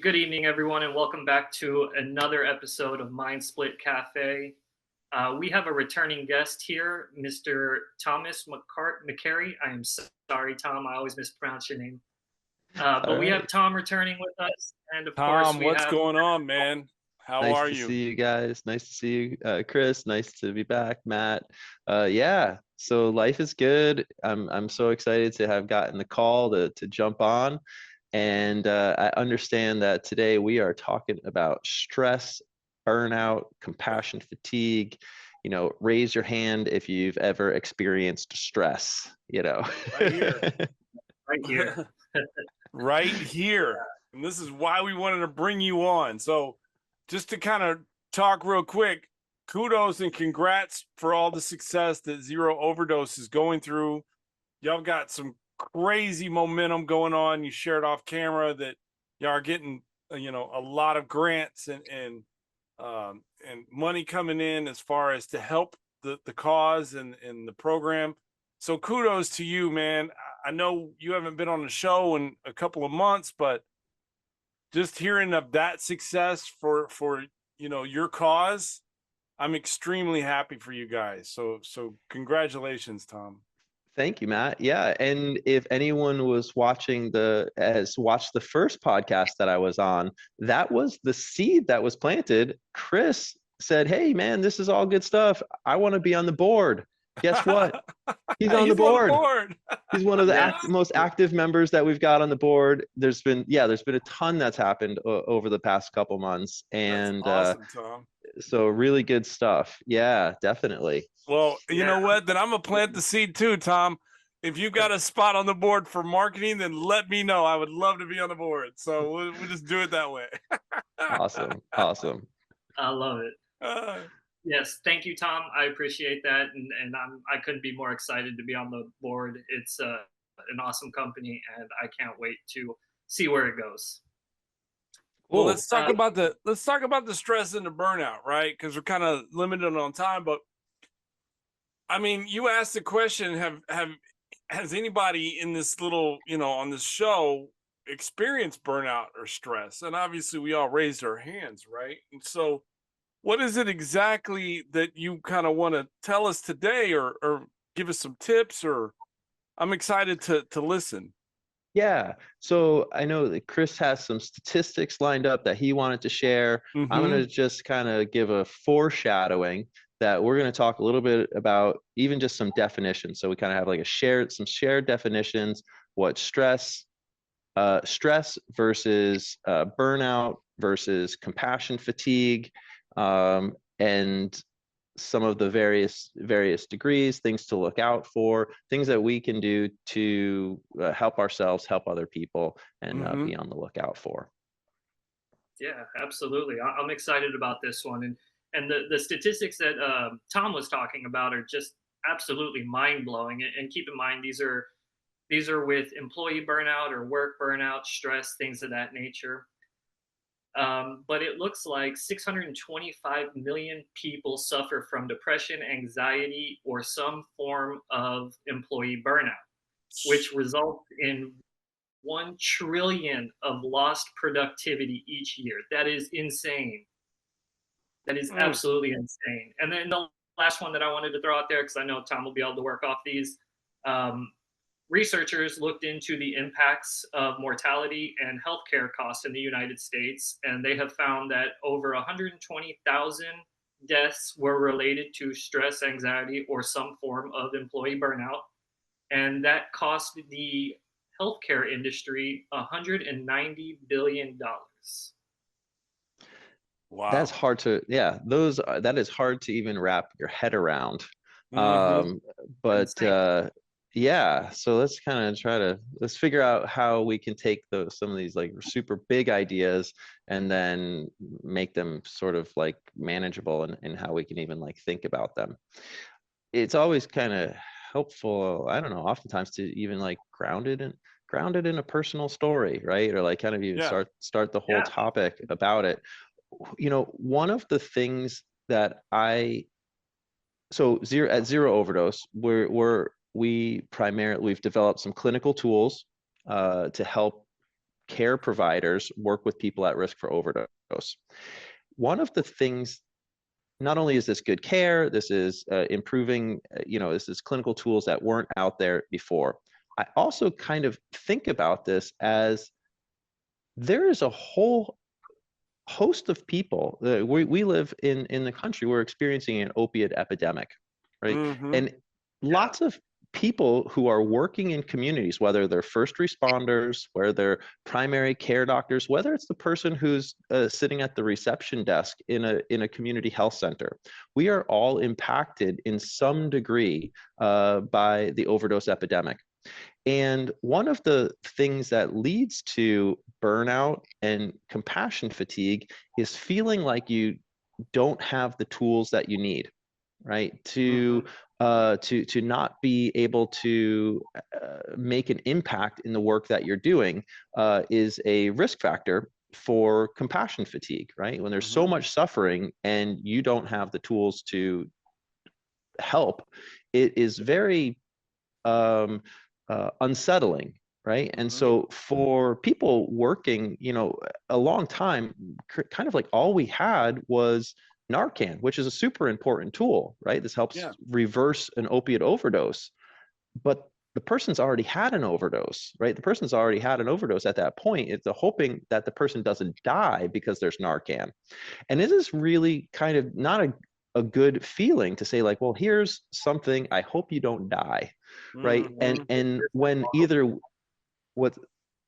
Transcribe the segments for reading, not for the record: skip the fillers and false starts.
good evening, everyone, and welcome back to another episode of Mind Split Cafe. We have a returning guest here, Mr. Thomas McCarry. I am sorry, Tom. I always mispronounce your name. But we have Tom returning with us, and of course Tom, we what's have. going on, man? How are you? Nice to see you guys. Nice to see you, Chris. Nice to be back, Matt. Yeah, so life is good. I'm so excited to have gotten the call to jump on. And I understand that today we are talking about stress, burnout, compassion fatigue. Raise your hand if you've ever experienced stress, Right here. Right here. Right here. And this is why we wanted to bring you on. So just to kind of talk real quick, kudos and congrats for all the success that Zero Overdose is going through. Y'all got some crazy momentum going on. You shared off camera that y'all are getting, a lot of grants and money coming in as far as to help the cause and the program. So kudos to you, man. I know you haven't been on the show in a couple of months, but just hearing of that success for your cause, I'm extremely happy for you guys. So congratulations, Tom. Thank you, Matt. Yeah, and if anyone was watching has watched the first podcast that I was on, that was the seed that was planted. Chris said, "Hey, man, this is all good stuff. I want to be on the board." Guess what? He's on the board. He's one of the most active members that we've got on the board. There's been a ton that's happened over the past couple months, and that's awesome, Tom. So really good stuff. Yeah, definitely. Well, you know what? Then I'm gonna plant the seed too, Tom. If you got a spot on the board for marketing, then let me know. I would love to be on the board. So we'll just do it that way. Awesome. I love it. Yes, thank you, Tom. I appreciate that, and I couldn't be more excited to be on the board. It's an awesome company, and I can't wait to see where it goes. Well, let's talk about the stress and the burnout, right? Because we're kind of limited on time. But I mean, you asked the question: has anybody in this little, on this show experienced burnout or stress? And obviously, we all raised our hands, right? And so, what is it exactly that you kind of want to tell us today, or give us some tips? Or I'm excited to listen. Yeah. So I know that Chris has some statistics lined up that he wanted to share. Mm-hmm. I'm going to just kind of give a foreshadowing that we're going to talk a little bit about even just some definitions. So we kind of have like some shared definitions, what stress versus burnout versus compassion fatigue, and some of the various degrees, things to look out for, things that we can do to help ourselves, help other people, and be on the lookout for. Yeah, absolutely. I'm excited about this one. And the statistics that Tom was talking about are just absolutely mind-blowing. And keep in mind, these are with employee burnout or work burnout, stress, things of that nature. But it looks like 625 million people suffer from depression, anxiety, or some form of employee burnout, which results in 1 trillion of lost productivity each year. That is insane. That is absolutely insane. And then the last one that I wanted to throw out there, because I know Tom will be able to work off these, researchers looked into the impacts of mortality and healthcare costs in the United States, and they have found that over 120,000 deaths were related to stress, anxiety, or some form of employee burnout. And that cost the healthcare industry $190 billion. Wow. That's hard to, that is hard to even wrap your head around. Yeah, so let's kind of let's figure out how we can take some of these like super big ideas and then make them sort of like manageable and how we can even like think about them. It's always kind of helpful, I don't know, oftentimes to even like grounded in a personal story, right? Or like kind of even start the whole topic about it. One of the things that at Zero Overdose, we've developed some clinical tools to help care providers work with people at risk for overdose. One of the things, not only is this good care, this is improving, this is clinical tools that weren't out there before. I also kind of think about this as there is a whole host of people. We live in the country, we're experiencing an opiate epidemic, right? And lots of people who are working in communities, whether they're first responders, whether they're primary care doctors, whether it's the person who's sitting at the reception desk in a community health center, we are all impacted in some degree by the overdose epidemic. And one of the things that leads to burnout and compassion fatigue is feeling like you don't have the tools that you need, right? To not be able to make an impact in the work that you're doing is a risk factor for compassion fatigue, right? When there's so much suffering and you don't have the tools to help, it is very unsettling, right? And so for people working, a long time, kind of like all we had was Narcan, which is a super important tool, right? This helps reverse an opiate overdose, but the person's already had an overdose, right? The person's already had an overdose at that point. It's hoping that the person doesn't die because there's Narcan. And it is really kind of not a good feeling to say like, well, here's something, I hope you don't die, right? And when either, what's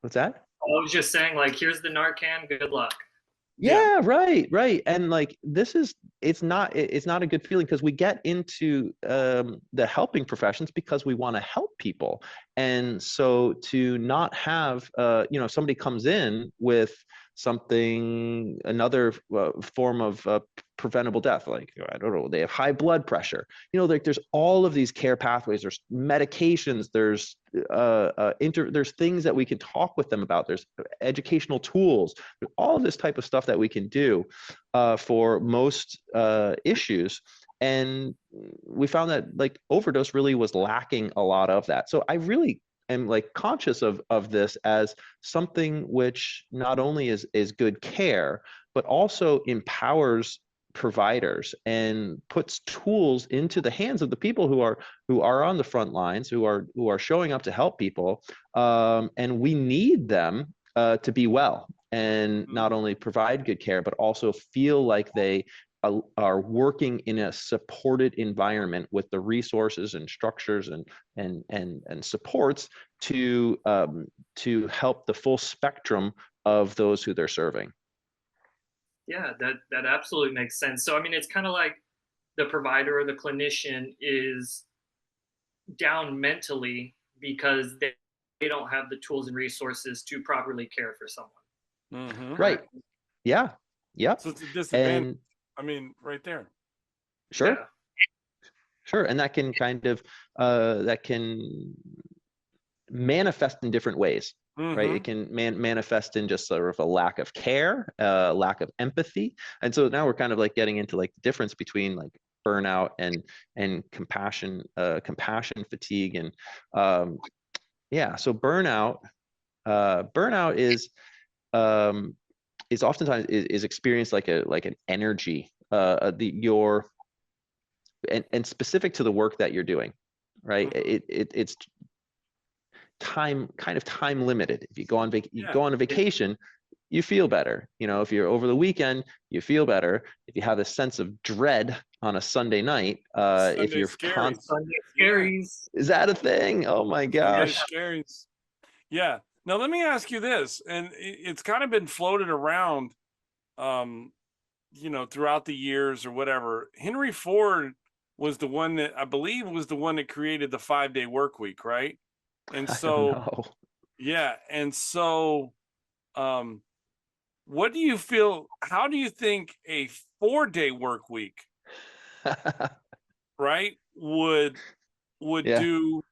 that? I was just saying, like, here's the Narcan, good luck. Yeah, right. And like, it's not a good feeling, because we get into the helping professions because we want to help people. And so to not have, somebody comes in with something, another form of preventable death, like, I don't know, they have high blood pressure, like there's all of these care pathways, there's medications, there's there's things that we can talk with them about, there's educational tools, all of this type of stuff that we can do for most issues. And we found that like overdose really was lacking a lot of that. So I really am like conscious of this as something which not only is good care, but also empowers providers and puts tools into the hands of the people who are on the front lines, who are showing up to help people, and we need them to be well and not only provide good care, but also feel like they are working in a supported environment with the resources and structures and supports to help the full spectrum of those who they're serving. Yeah, that absolutely makes sense. So I mean, it's kind of like the provider or the clinician is down mentally because they don't have the tools and resources to properly care for someone. Right. Yeah. So it's a disadvantage. Right there. Sure. Yeah. Sure. And that can kind of that can manifest in different ways. Right. It can manifest in just sort of a lack of care, lack of empathy. And so now we're kind of like getting into like the difference between like burnout and compassion fatigue. And so burnout is oftentimes is experienced like an energy, and specific to the work that you're doing, right? It's time limited. If you go on go on a vacation, you feel better. If you're over the weekend, you feel better. If you have a sense of dread on a Sunday night, if you're Sunday scaries. Is that a thing? Oh my gosh. Sunday scaries. Yeah. Now let me ask you this, and it's kind of been floated around, throughout the years or whatever. Henry Ford was the one that I believe was the one that created the 5-day work week, right? And so, yeah. And so, what do you feel? How do you think a 4-day work week, right, would do?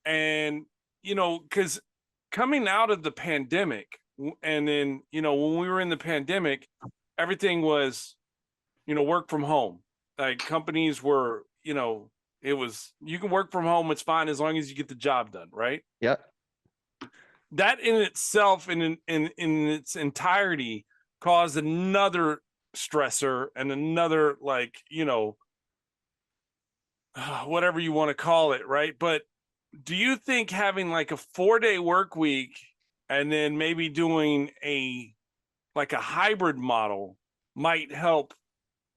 And because coming out of the pandemic, and then when we were in the pandemic, everything was work from home. Like companies were it was, you can work from home, it's fine as long as you get the job done, right? Yeah. that in itself, in its entirety, caused another stressor and another, like, whatever you want to call it, right? But do you think having like a 4-day work week and then maybe doing a hybrid model might help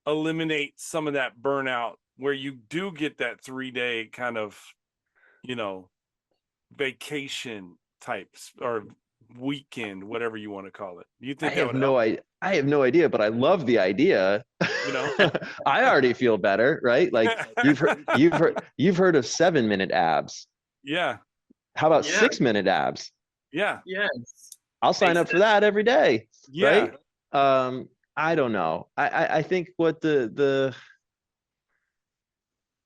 eliminate some of that burnout, where you do get that 3-day kind of, vacation types or weekend, whatever you want to call it? Do you think that would help? I have no idea, but I love the idea. I already feel better, right? Like you've heard of 7-minute abs. Yeah. How about 6-minute abs? Yeah. Yes. I'll sign up for that every day. Yeah. Right? I don't know. I think what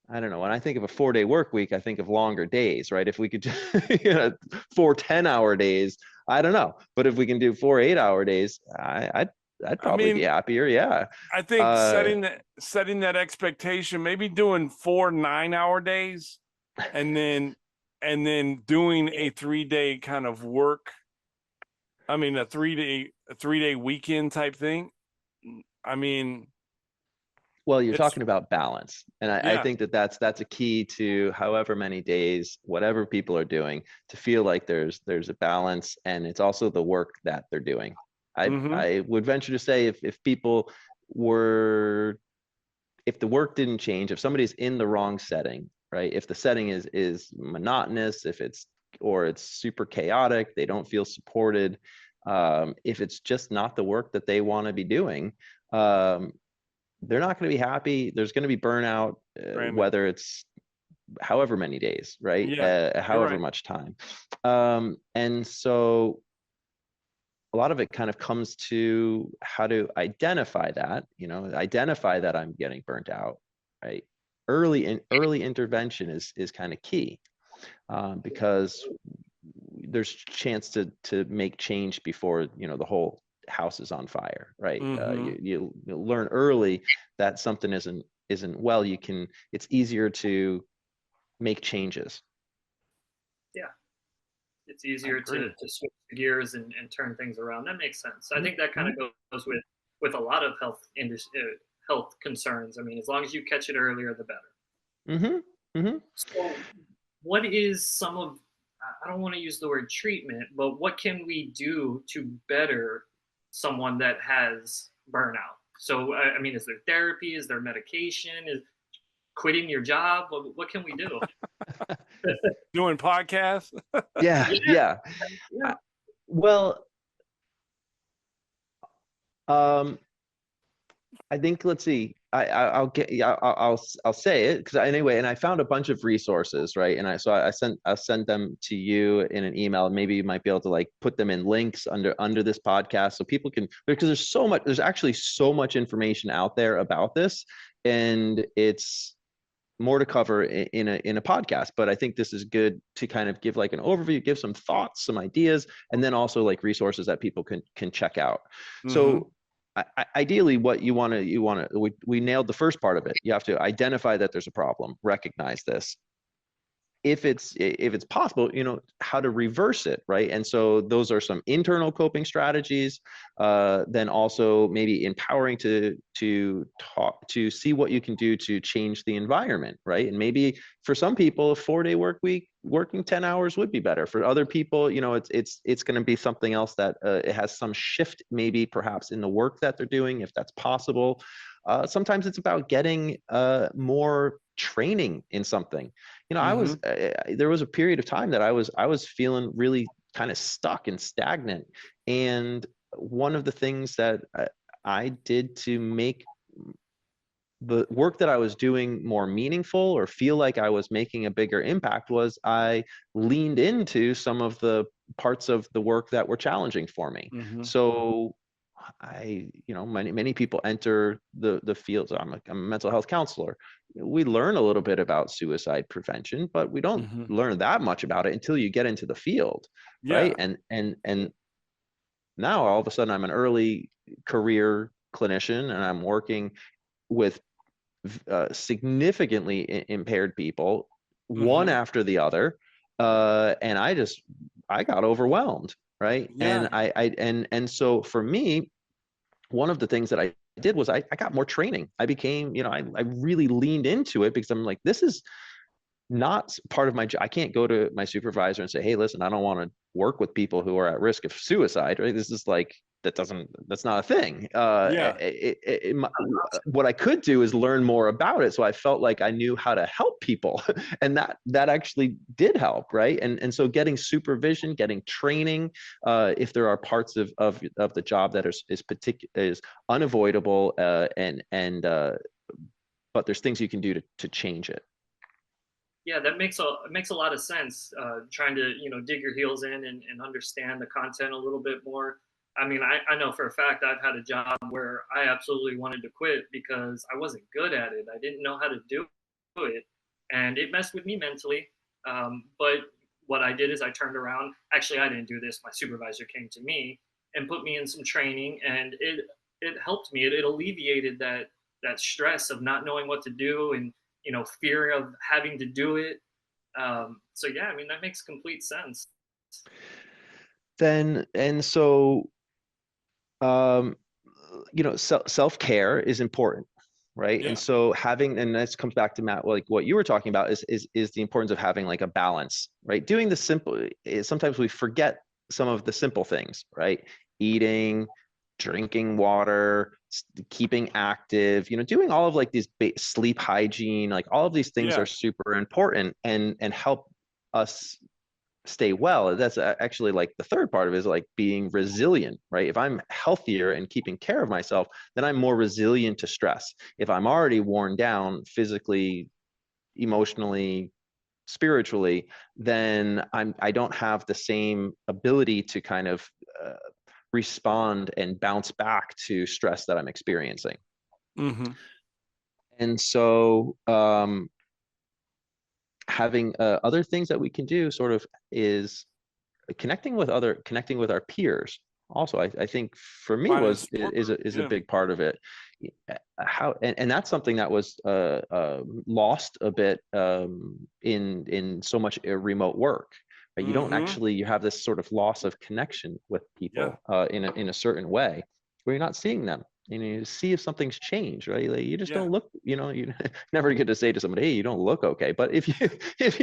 I don't know. When I think of a 4-day work week, I think of longer days, right? If we could, 4 10-hour days, I don't know. But if we can do 4 8-hour days, I'd probably be happier. Yeah. I think setting that expectation, maybe doing 4 9-hour days, and then doing a 3-day kind of work. I mean, a 3-day weekend type thing. I mean, well, you're talking about balance, and I think that's a key to however many days, whatever people are doing, to feel like there's a balance, and it's also the work that they're doing. I would venture to say if the work didn't change, if somebody's in the wrong setting, right? If the setting is monotonous, if it's super chaotic, they don't feel supported, if it's just not the work that they want to be doing, they're not going to be happy. There's going to be burnout, whether it's however many days, right? However much time. And so a lot of it kind of comes to how to identify that, identify that I'm getting burnt out, right? Early intervention is kind of key, because there's a chance to make change before, the whole house is on fire, right? You learn early that something isn't well. It's easier to make changes. Yeah, it's easier to switch gears and turn things around. That makes sense. I think that kind of goes with a lot of health concerns. I mean, as long as you catch it earlier, the better. So what is some of, I don't want to use the word treatment, but what can we do to better someone that has burnout? So, I mean, is there therapy? Is there medication? Is quitting your job? What can we do? Doing podcasts? Yeah. Well, I think, let's see. I'll say it because anyway, and I found a bunch of resources, right? And I'll send them to you in an email. Maybe you might be able to like put them in links under this podcast so people can, because there's actually so much information out there about this, and it's more to cover in a podcast. But I think this is good to kind of give like an overview, give some thoughts, some ideas, and then also like resources that people can check out. So ideally what you want to, we nailed the first part of it. You have to identify that there's a problem, recognize this. If it's possible, how to reverse it, right? And so those are some internal coping strategies. Then also maybe empowering to see what you can do to change the environment, right? And maybe for some people, a 4-day work week, working 10 hours would be better. For other people, it's going to be something else that it has some shift, maybe perhaps in the work that they're doing, if that's possible. Sometimes it's about getting more training in something. I was there was a period of time that I was feeling really kind of stuck and stagnant, and one of the things that I did to make the work that I was doing more meaningful or feel like I was making a bigger impact was I leaned into some of the parts of the work that were challenging for me. So many people enter the fields. I'm a mental health counselor. We learn a little bit about suicide prevention, but we don't learn that much about it until you get into the field, right? And now all of a sudden I'm an early career clinician, and I'm working with significantly impaired people, one after the other, and I got overwhelmed, right? Yeah. And so for me, one of the things that I did was I got more training. I became, I really leaned into it because I'm like, this is not part of my job. I can't go to my supervisor and say, hey, listen, I don't want to work with people who are at risk of suicide, right? This is like, that's not a thing. Yeah. What I could do is learn more about it. So I felt like I knew how to help people and that actually did help. Right. And so getting supervision, getting training, if there are parts of the job that is unavoidable, but there's things you can do to change it. Yeah, that makes a lot of sense. Trying to dig your heels in and understand the content a little bit more. I mean, I know for a fact I've had a job where I absolutely wanted to quit because I wasn't good at it. I didn't know how to do it, and it messed with me mentally. But what I did is I turned around. Actually, I didn't do this. My supervisor came to me and put me in some training, and it helped me. It alleviated that stress of not knowing what to do and fear of having to do it. So yeah, I mean that makes complete sense. Then and so um self-care is important, right? And Yeah. so and this comes back to Matt, like what you were talking about is the importance of having like a balance, right? Doing the simple, sometimes we forget some of the simple things, right? Eating, drinking water, keeping active, doing all of like these sleep hygiene, like all of these things Yeah. are super important and help us stay well. That's actually like the third part of it is like being resilient, right? If I'm healthier and keeping care of myself, then I'm more resilient to stress. If I'm already worn down physically, emotionally, spiritually, then I don't have the same ability to kind of respond and bounce back to stress that I'm experiencing. Mm-hmm. And so having other things that we can do sort of is connecting with our peers also. I think for me Finding was support is group. a big part of it. How and that's something that was lost a bit in so much remote work, right? You don't Mm-hmm. actually, you have this sort of loss of connection with Yeah. people in a certain way where you're not seeing them. You see if something's changed, right? Like you just Yeah. don't look, you never get to say to somebody, hey, you don't look okay. But if you And if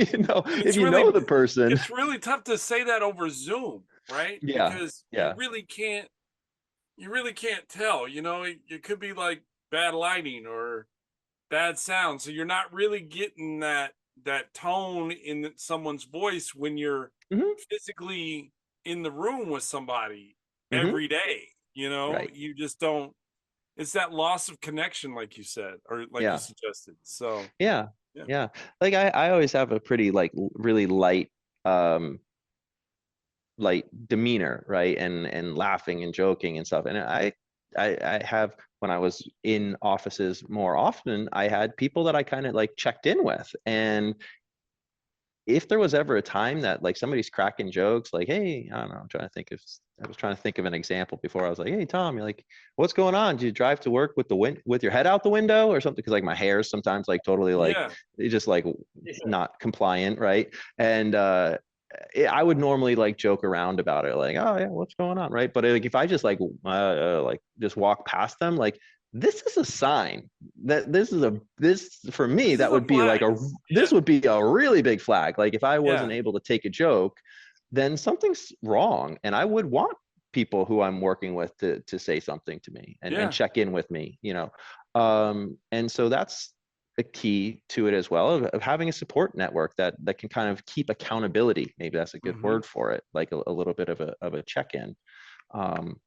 you know the person, it's really tough to say that over Zoom, right? yeah, Because yeah. you really can't tell, it could be like bad lighting or bad sound. So you're not really getting that tone in someone's voice when you're Hmm. physically in the room with somebody Hmm. every day. Right. You just don't. It's that loss of connection, like you said, or like you Yeah. suggested. So Yeah. yeah. Yeah. Like I always have a pretty like really um light demeanor, right? And laughing and joking and stuff. And I have, when I was in offices more often, I had people that I kind of like checked in with. And if there was ever a time that like somebody's cracking jokes, like, hey, I don't know, I was trying to think of an example before. I was like, hey, Tom, you're like, what's going on? Do you drive to work with with your head out the window or something? Because like my hair is sometimes like totally like, Yeah. it's just like Yeah. not compliant, right? And I would normally like joke around about it, like, oh yeah, what's going on, right? But like if I just like just walk past them, like this is a sign that this for me This is that a would be like flag. this Yeah. would be a really big flag. Like if I wasn't Yeah. able to take a joke, then something's wrong, and I would want people who I'm working with to say something to me and Yeah. check in with me, and so that's the key to it as well, of having a support network that can kind of keep accountability. Maybe that's a good Mm-hmm. word for it, like a little bit of a check-in. um,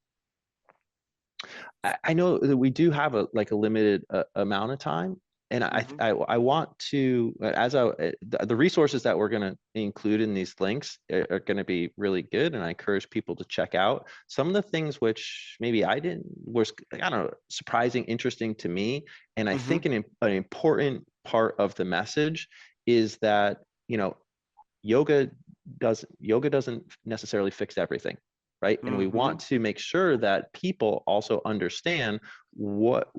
I know that we do have a limited amount of time, and Mm-hmm. I want to, the resources that we're going to include in these links are going to be really good, and I encourage people to check out some of the things which maybe I didn't was, I don't know, surprising, interesting to me. And I Mm-hmm. think an important part of the message is that yoga doesn't necessarily fix everything, right? And we Mm-hmm. want to make sure that people also understand what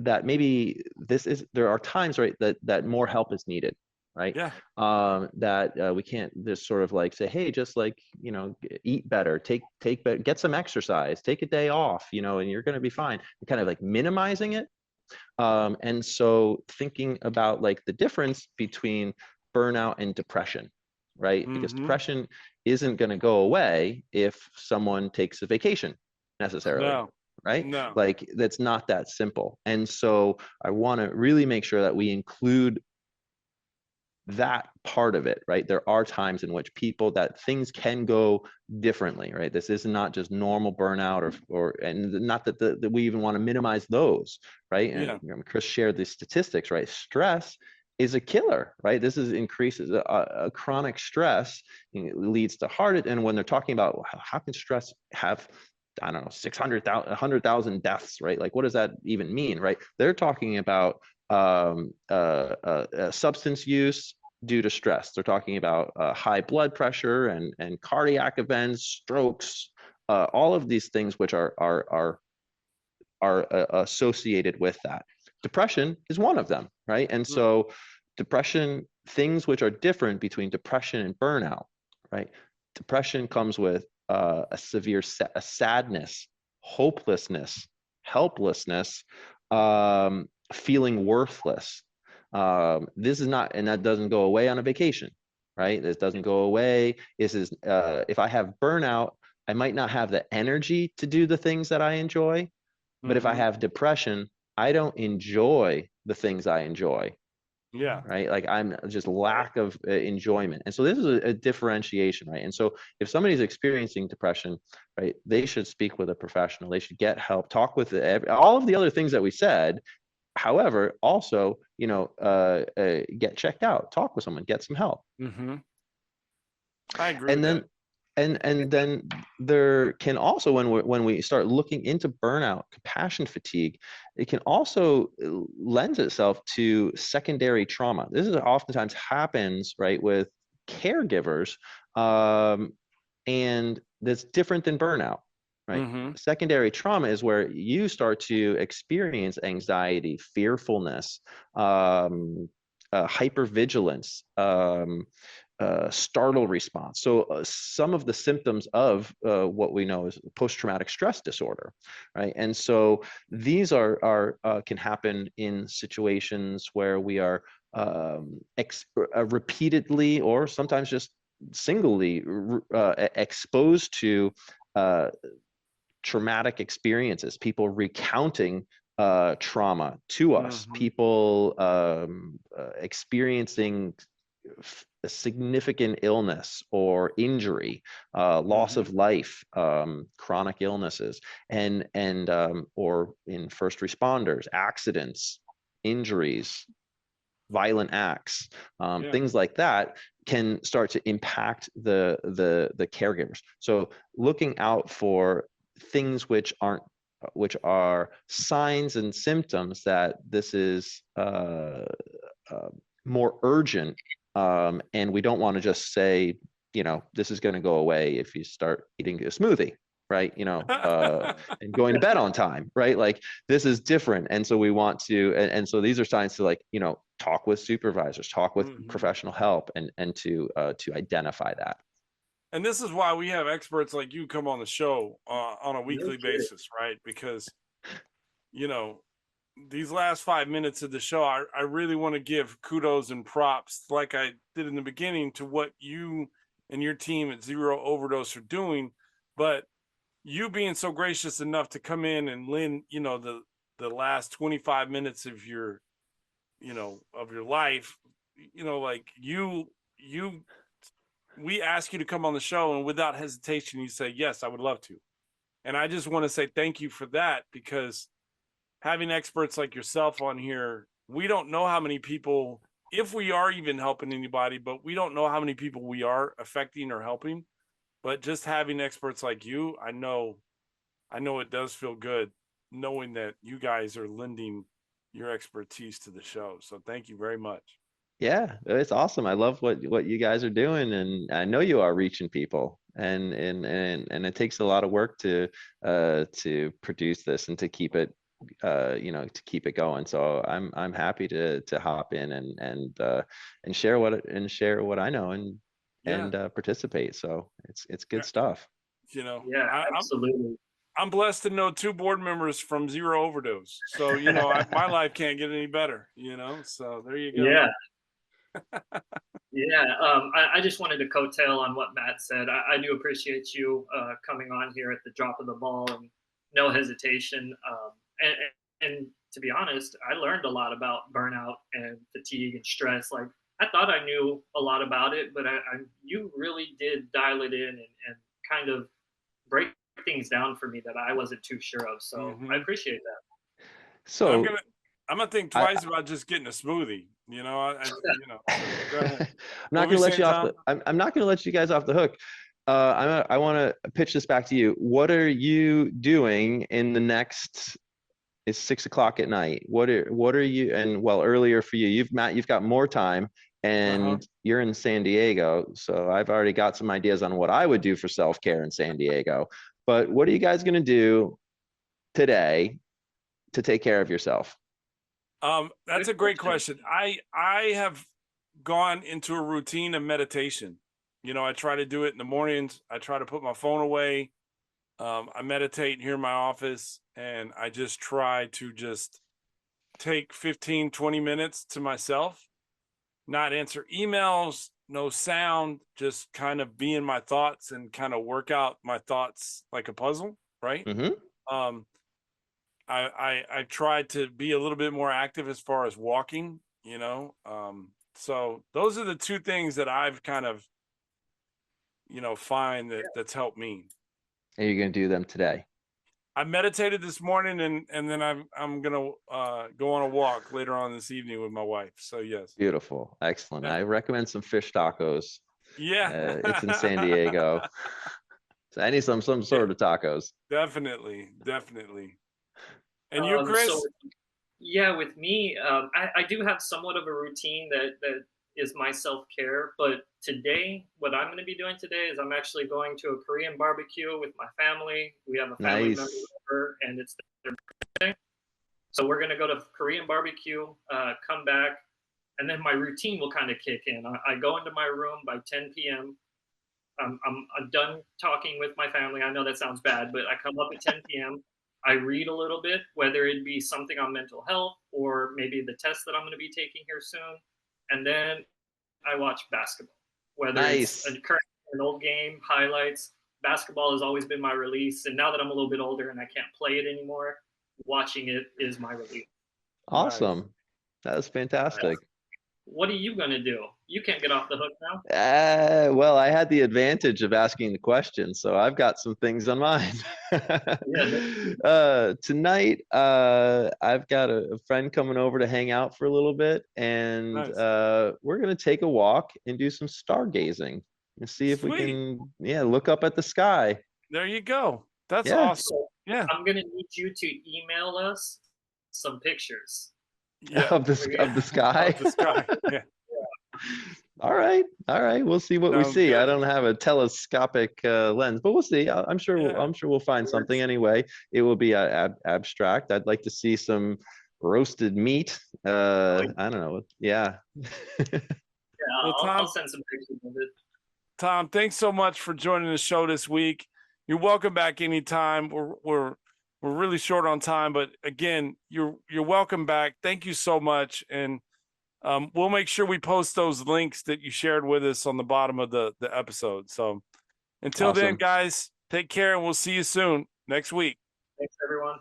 that maybe there are times, right, that more help is needed, right? Yeah. That we can't just sort of like say, hey, just like, eat better, get some exercise, take a day off, and you're going to be fine. And kind of like minimizing it. And so thinking about like the difference between burnout and depression, right? Because depression isn't going to go away if someone takes a vacation necessarily. No. Right? No. Like that's not that simple. And so I want to really make sure that we include that part of it, right? There are times in which that things can go differently, right? This is not just normal burnout and not that we even want to minimize those, right? And Chris shared the statistics, right? Stress is a killer, right? This increases a chronic stress leads to heart. And when they're talking about how can stress have, I don't know, 600,000, 100,000 deaths, right? Like, what does that even mean, right? They're talking about substance use due to stress. They're talking about high blood pressure and cardiac events, strokes, all of these things which are associated with that. Depression is one of them, right? And so depression, things which are different between depression and burnout, right? Depression comes with a severe sadness, hopelessness, helplessness, feeling worthless. This is not, and that doesn't go away on a vacation, right? This doesn't go away. This is, if I have burnout, I might not have the energy to do the things that I enjoy. But if I have depression, I don't enjoy the things I enjoy. Yeah. Right. Like I'm just lack of enjoyment. And so this is a differentiation, right? And so if somebody's experiencing depression, right, they should speak with a professional. They should get help, talk with all of the other things that we said. However, also, get checked out, talk with someone, get some help. I agree. And then, and then there can also, when we start looking into burnout, compassion fatigue, it can also lend itself to secondary trauma. This is oftentimes happens, right, with caregivers, and that's different than burnout. Right. Secondary trauma is where you start to experience anxiety, fearfulness, hypervigilance, startle response. So some of the symptoms of what we know is post-traumatic stress disorder, right? And so these are can happen in situations where we are repeatedly or sometimes just singly exposed to traumatic experiences, people recounting trauma to us, people experiencing a significant illness or injury, loss of life, chronic illnesses, and or in first responders, accidents, injuries, violent acts, things like that can start to impact the caregivers. So looking out for things which are signs and symptoms that this is more urgent, and we don't want to just say, this is going to go away if you start eating a smoothie, right? And going to bed on time, right? Like this is different. And so we want to, and so these are signs to like, talk with supervisors, talk with professional help, and to identify that. And this is why we have experts like you come on the show on a weekly basis, right? Because, these last 5 minutes of the show, I really want to give kudos and props, like I did in the beginning, to what you and your team at Zero Overdose are doing. But you being so gracious enough to come in and lend, the last 25 minutes of your, of your life, like we ask you to come on the show, and without hesitation, you say, yes, I would love to. And I just want to say thank you for that, because having experts like yourself on here, we don't know how many people, if we are even helping anybody, but we don't know how many people we are affecting or helping. But just having experts like you, I know it does feel good knowing that you guys are lending your expertise to the show. So thank you very much. Yeah, it's awesome. I love what you guys are doing, and I know you are reaching people, and it takes a lot of work to produce this and to keep it to keep it going. So I'm happy to hop in and share what I know and participate. So it's good stuff. Yeah, absolutely. I'm blessed to know 2 board members from Zero Overdose. So, my life can't get any better, so there you go. Yeah. Yeah. I just wanted to coattail on what Matt said. I do appreciate you coming on here at the drop of the ball and no hesitation. And to be honest, I learned a lot about burnout and fatigue and stress. Like, I thought I knew a lot about it, but you really did dial it in and kind of break things down for me that I wasn't too sure of. So I appreciate that. So I'm gonna think twice about just getting a smoothie. Go ahead. I'm not going to let you off. I'm not going to let you guys off the hook. I want to pitch this back to you. What are you doing in the next? It's 6 o'clock at night. What are you? And well, earlier for you, you've got more time, and you're in San Diego. So I've already got some ideas on what I would do for self-care in San Diego. But what are you guys going to do today to take care of yourself? That's a great question. I have gone into a routine of meditation. I try to do it in the mornings. I try to put my phone away. I meditate here in my office, and I just try to just take 15, 20 minutes to myself, not answer emails, no sound, just kind of be in my thoughts and kind of work out my thoughts like a puzzle. Right. I tried to be a little bit more active as far as walking, so those are the 2 things that I've kind of, find that's helped me. And you're going to do them today? I meditated this morning and then I'm going to go on a walk later on this evening with my wife. So yes. Beautiful. Excellent. I recommend some fish tacos. Yeah. It's in San Diego. So I need some sort of tacos. Definitely. And you, Chris? So, yeah, with me, I do have somewhat of a routine that is my self-care. But today, what I'm going to be doing today is I'm actually going to a Korean barbecue with my family. We have a family member over, and it's their birthday. So we're going to go to Korean barbecue, come back, and then my routine will kind of kick in. I go into my room by 10 p.m. I'm done talking with my family. I know that sounds bad, but I come up at 10 p.m. I read a little bit, whether it be something on mental health or maybe the test that I'm going to be taking here soon. And then I watch basketball, whether it's an old game, highlights. Basketball has always been my release. And now that I'm a little bit older and I can't play it anymore, watching it is my release. Awesome. That was fantastic. What are you going to do? You can't get off the hook now. Well, I had the advantage of asking the question, so I've got some things on mind. Tonight, I've got a friend coming over to hang out for a little bit, and we're going to take a walk and do some stargazing and see if we can, look up at the sky. There you go. That's awesome. So I'm going to need you to email us some pictures. Of the sky. Of the sky. Yeah. All right. We'll see what we see. Good. I don't have a telescopic lens, but we'll see. I'm sure we'll find something anyway. It will be abstract. I'd like to see some roasted meat. I don't know. Yeah. Well, I'll send some pictures of it. Tom, thanks so much for joining the show this week. You're welcome back anytime. We're really short on time, but again, you're welcome back. Thank you so much. And we'll make sure we post those links that you shared with us on the bottom of the episode. So until then, guys, take care, and we'll see you soon next week. Thanks, everyone.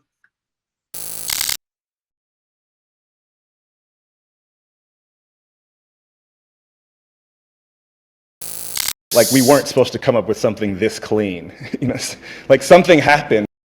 Like, we weren't supposed to come up with something this clean. Like, something happened.